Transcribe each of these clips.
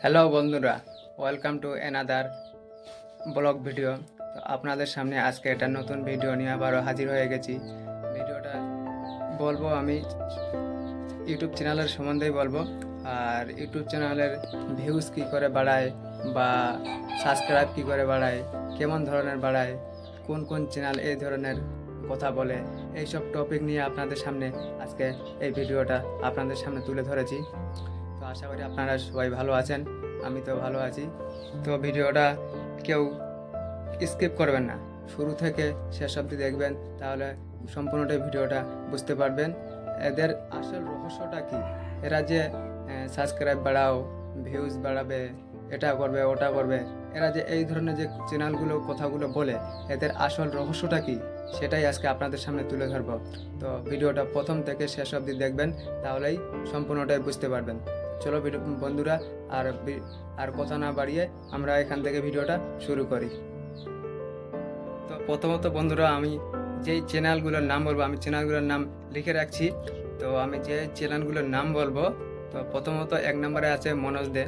Hello বন্ধুরা, welcome to another blog video. তো আপনাদের সামনে আজকে একটা নতুন ভিডিও নিয়ে আবারও হাজির হয়ে গেছি। ভিডিওটা বলবো আমি ইউটিউব চ্যানেলের সম্বন্ধেই বলবো। আর ইউটিউব চ্যানেলের ভিউজ কী করে বাড়ায় বা সাবস্ক্রাইব কী করে বাড়ায়, কেমন ধরনের বাড়ায়, কোন কোন চ্যানেল এই ধরনের কথা বলে, এইসব টপিক নিয়ে আপনাদের সামনে আজকে এই ভিডিওটা আপনাদের সামনে তুলে ধরেছি। তো আশা করি আপনারা সবাই ভালো আছেন, আমি তো ভালো আছি। তো ভিডিওটা কেউ স্কিপ করবেন না, শুরু থেকে শেষ অবধি দেখবেন, তাহলে সম্পূর্ণটাই ভিডিওটা বুঝতে পারবেন। এদের আসল রহস্যটা কি, এরা যে সাবস্ক্রাইব বাড়াও, ভিউজ বাড়াবে, এটা করবে ওটা করবে, এরা যে এই ধরনের যে চ্যানেলগুলো কথাগুলো বলে, এদের আসল রহস্যটা কি সেটাই আজকে আপনাদের সামনে তুলে ধরবো। তো ভিডিওটা প্রথম থেকে শেষ অবধি দেখবেন, তাহলেই সম্পূর্ণটাই বুঝতে পারবেন। চলো বন্ধুরা, আর কথা না বাড়িয়ে আমরা এখান থেকে ভিডিওটা শুরু করি। তো প্রথমত বন্ধুরা, আমি যেই চ্যানেলগুলোর নাম বলবো, আমি চ্যানেলগুলোর নাম লিখে রাখছি। তো আমি যে চ্যানেলগুলোর নাম বলবো, তো প্রথমত এক নম্বরে আছে মনোজ দে।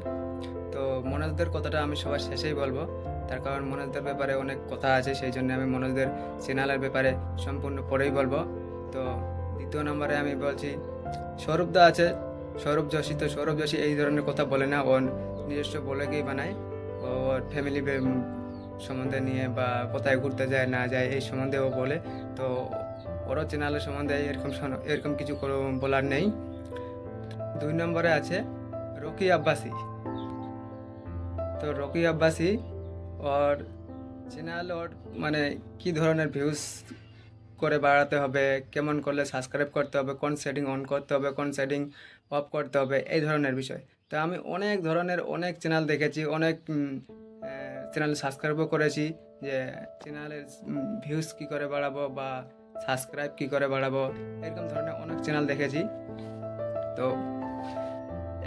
তো মনোজদের কথাটা আমি সবার শেষেই বলবো, তার কারণ মনোজদের ব্যাপারে অনেক কথা আছে, সেই জন্য আমি মনোজদের চ্যানেলের ব্যাপারে সম্পূর্ণ পরেই বলবো। তো দ্বিতীয় নম্বরে আমি বলছি সৌরভ দা আছে, সৌরভ যোশী। তো সৌরভ যোশী এই ধরনের কথা বলে না, ওর নিজস্ব ব্লগেই বানায়। ওর ফ্যামিলি সম্বন্ধে নিয়ে বা কোথায় ঘুরতে যায় না যায় এই সম্বন্ধে ও বলে। তো ওরও চ্যানেলের সম্বন্ধে এরকম কিছু বলার নেই। দুই নম্বরে আছে রকি আব্বাসি। তো রকি আব্বাসি, ওর চ্যানেল, ওর মানে কি ধরনের ভিউজ করে বাড়াতে হবে, কেমন করলে সাবস্ক্রাইব করতে হবে, কোন সেটিং অন করতে হবে, কোন সেটিং অফ করতে হবে, এই ধরনের বিষয়। তো আমি অনেক ধরনের অনেক চ্যানেল দেখেছি, অনেক চ্যানেল সাবস্ক্রাইবও করেছি, যে চ্যানেলের ভিউজ কী করে বাড়াবো বা সাবস্ক্রাইব কী করে বাড়াবো, এরকম ধরনের অনেক চ্যানেল দেখেছি। তো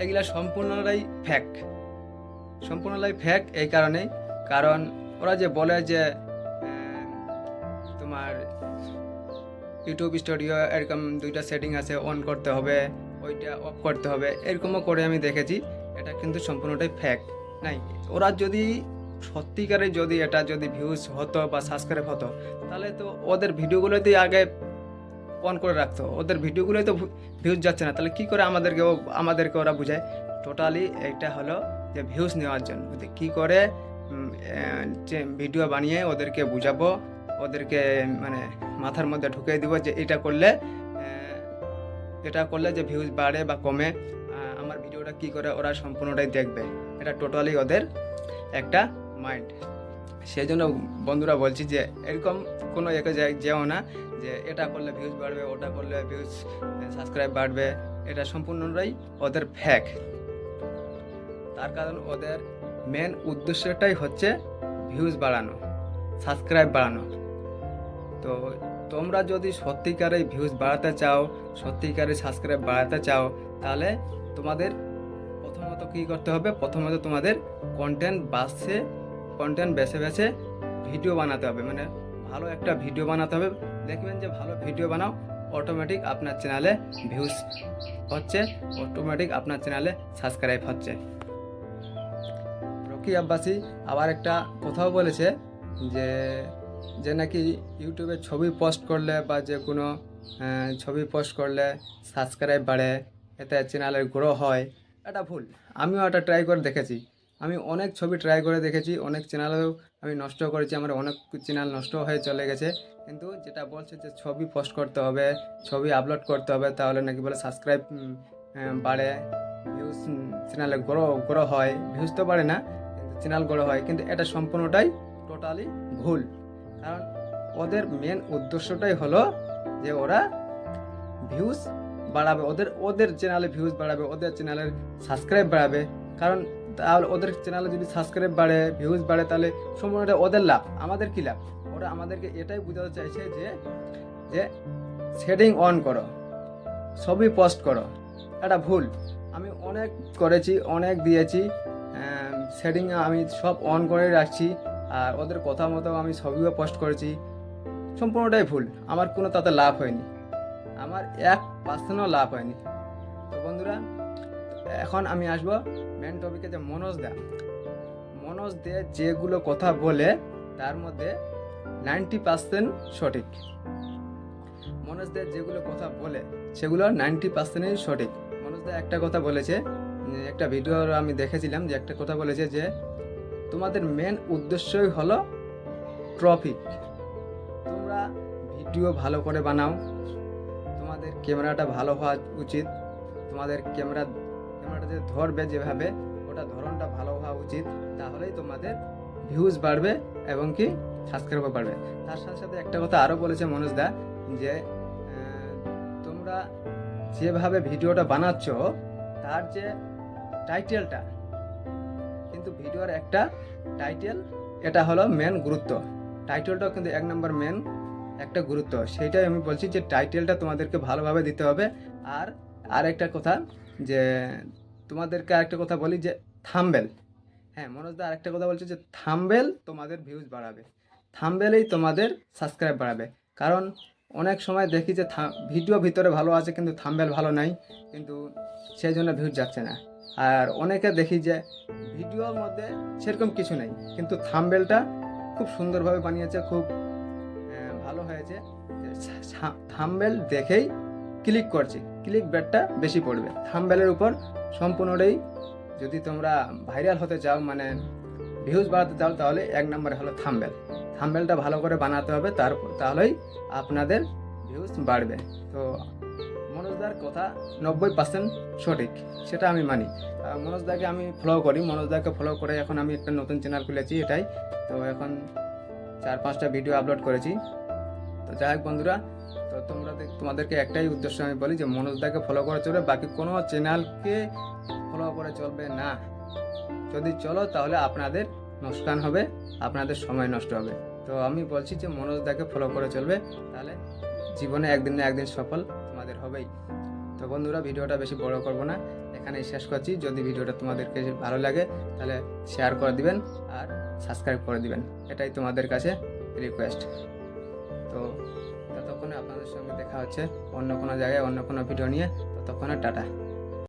এগুলা সম্পূর্ণটাই ফ্যাক এই কারণেই, কারণ ওরা যে বলে যে তোমার ইউটিউব স্টুডিও এরকম দুইটা সেটিং আছে, অন করতে হবে, ওইটা অফ করতে হবে, এরকমও করে আমি দেখেছি। এটা কিন্তু সম্পূর্ণটাই ফ্যাক নাই। ওরা যদি সত্যিকারে যদি ভিউজ হতো বা সাবস্ক্রাইব হতো, তাহলে তো ওদের ভিডিওগুলোতেই আগে অন করে রাখতো। ওদের ভিডিওগুলোই তো ভিউজ যাচ্ছে না, তাহলে কী করে আমাদেরকে ওরা বুঝায়? টোটালি এইটা হলো যে ভিউজ নেওয়ার জন্য। কী করে যে ভিডিও বানিয়ে ওদেরকে বুঝাবো, ওদেরকে মানে মাথার মধ্যে ঢুকিয়ে দিব যে এটা করলে যে ভিউজ বাড়ে বা কমে, আমার ভিডিওটা কি করে ওরা সম্পূর্ণটাই দেখবে। এটা টোটালি ওদের একটা মাইন্ড। সেই জন্য বন্ধুরা বলছি যে এরকম কোনো একে যেও না যে এটা করলে ভিউজ বাড়বে, ওটা করলে ভিউজ সাবস্ক্রাইব বাড়বে। এটা সম্পূর্ণটাই ওদের ফ্যাক। তার কারণ ওদের মেন উদ্দেশ্যটাই হচ্ছে ভিউজ বাড়ানো, সাবস্ক্রাইব বাড়ানো। তো তোমরা যদি সত্যিকারে ভিউজ বাড়াতে চাও, সত্যিকারে সাবস্ক্রাইব বাড়াতে চাও, তাহলে তোমাদের প্রথমত কী করতে হবে? প্রথমত তোমাদের কন্টেন্ট বেছে বেছে ভিডিও বানাতে হবে, মানে ভালো একটা ভিডিও বানাতে হবে। দেখবেন যে ভালো ভিডিও বানাও, অটোমেটিক আপনার চ্যানেলে ভিউজ হচ্ছে, অটোমেটিক আপনার চ্যানেলে সাবস্ক্রাইব হচ্ছে। রকি আব্বাসি আবার একটা কথাও বলেছে যে যে নাকি ইউটিউবে ছবি পোস্ট করলে বা যে কোনো ছবি পোস্ট করলে সাবস্ক্রাইব বাড়ে, এতে চ্যানেলের গ্রো হয়। এটা ভুল। আমিও এটা ট্রাই করে দেখেছি। আমি অনেক ছবি ট্রাই করে দেখেছি, অনেক চ্যানেলেও আমি নষ্ট করেছি, আমার অনেক চ্যানেল নষ্ট হয়ে চলে গেছে। কিন্তু যেটা বলছে যে ছবি পোস্ট করতে হবে, ছবি আপলোড করতে হবে, তাহলে নাকি বলে সাবস্ক্রাইব বাড়ে, ভিউজ চ্যানেলে গ্রো হয়। ভিউজ তো বাড়ে না, কিন্তু চ্যানেল গ্রো হয়। কিন্তু এটা সম্পূর্ণটাই টোটালি ভুল। কারণ ওদের মেন উদ্দেশ্যটাই হলো যে ওরা ভিউজ বাড়াবে, ওদের চ্যানেলে ভিউজ বাড়াবে, ওদের চ্যানেলের সাবস্ক্রাইব বাড়াবে। কারণ তাহলে ওদের চ্যানেলে যদি সাবস্ক্রাইব বাড়ে, ভিউজ বাড়ে, তাহলে সম্পূর্ণটা ওদের লাভ। আমাদের কী লাভ? ওরা আমাদেরকে এটাই বোঝাতে চাইছে যে সেটিং অন করো, ছবি পোস্ট করো। এটা ভুল। আমি অনেক করেছি, অনেক দিয়েছি, সেটিং আমি সব অন করে রাখছি, আর ওদের কথা মতো আমি ছবিও পোস্ট করেছি। সম্পূর্ণটাই ভুল। আমার কোনো তাতে লাভ হয়নি, আমার 1% লাভ হয়নি। তো বন্ধুরা, এখন আমি আসবো মেন টপিকে, যে মনোজ দে যেগুলো কথা বলে তার মধ্যে 90% সঠিক। মনোজ দে যেগুলো কথা বলে সেগুলো 90%ই সঠিক। মনোজ দা একটা কথা বলেছে, একটা ভিডিও আমি দেখেছিলাম, যে একটা কথা বলেছে যে তোমাদের মেন উদ্দেশ্যই হলো ট্রফিক। তোমরা ভিডিও ভালো করে বানাও, তোমাদের ক্যামেরাটা ভালো হওয়া উচিত, তোমাদের ক্যামেরাটা যে ধরবে যেভাবে ওটা ধরনটা ভালো হওয়া উচিত, তাহলেই তোমাদের ভিউজ বাড়বে এবং কি সাবস্ক্রাইবও বাড়বে। তার সাথে সাথে একটা কথা আরও বলেছে মনোজ দা, যে তোমরা যেভাবে ভিডিওটা বানাচ্ছ তার যে টাইটেলটা, কিন্তু ভিডিওর একটা টাইটেল, এটা হলো মেন গুরুত্ব। টাইটেলটাও কিন্তু 1 নম্বর মেন একটা গুরুত্ব। সেইটাই আমি বলছি যে টাইটেলটা তোমাদেরকে ভালোভাবে দিতে হবে। আর একটা কথা, যে তোমাদেরকে আরেকটা কথা বলি, যে থাম্বনেল। হ্যাঁ, মনোজ দা আরেকটা কথা বলছে যে থাম্বনেল তোমাদের ভিউজ বাড়াবে, থাম্বনেলেই তোমাদের সাবস্ক্রাইব বাড়াবে। কারণ অনেক সময় দেখি যে ভিডিও ভিতরে ভালো আছে কিন্তু থাম্বনেল ভালো নাই, কিন্তু সেই জন্য ভিউজ যাচ্ছে না। আর অনেকে দেখি যে ভিডিওর মধ্যে সেরকম কিছু নেই, কিন্তু থাম্বনেলটা খুব সুন্দরভাবে বানিয়েছে, খুব ভালো হয়েছে। থাম্বনেল দেখেই ক্লিক করছি, ক্লিক ব্যাটটা বেশি পড়বে থাম্বনেলের উপর সম্পূর্ণটাই। যদি তোমরা ভাইরাল হতে চাও, মানে ভিউজ বাড়াতে চাও, তাহলে 1 নম্বরে হলো থাম্বনেলটা ভালো করে বানাতে হবে, তাহলেই আপনাদের ভিউজ বাড়বে। তো মনোজদার কথা 90% সঠিক, সেটা আমি মানি। মনোজদাকে আমি ফলো করি, মনোজদাকে ফলো করে এখন আমি একটা নতুন চ্যানেল খুলেছি, এটাই তো এখন 4-5টা ভিডিও আপলোড করেছি। তো যাই হোক বন্ধুরা, তো তোমাদেরকে একটাই উদ্দেশ্য আমি বলি, যে মনোজদাকে ফলো করে চলবে, বাকি কোনো চ্যানেলকে ফলো করে চলবে না। যদি চলো তাহলে আপনাদের লোকসান হবে, আপনাদের সময় নষ্ট হবে। তো আমি বলছি যে মনোজদাকে ফলো করে চলবে, তাহলে জীবনে একদিন না একদিন সফল তোমাদের হবেই। তো বন্ধুরা, ভিডিওটা বেশি বড় করব না, এখানেই শেষ করছি। যদি ভিডিওটা তোমাদেরকে ভালো লাগে তাহলে শেয়ার করে দিবেন আর সাবস্ক্রাইব করে দিবেন, এটাই তোমাদের কাছে রিকোয়েস্ট। তো ততক্ষণে আপনাদের সঙ্গে দেখা হচ্ছে অন্য কোনো জায়গায় অন্য কোনো ভিডিও নিয়ে। ততক্ষণে টাটা।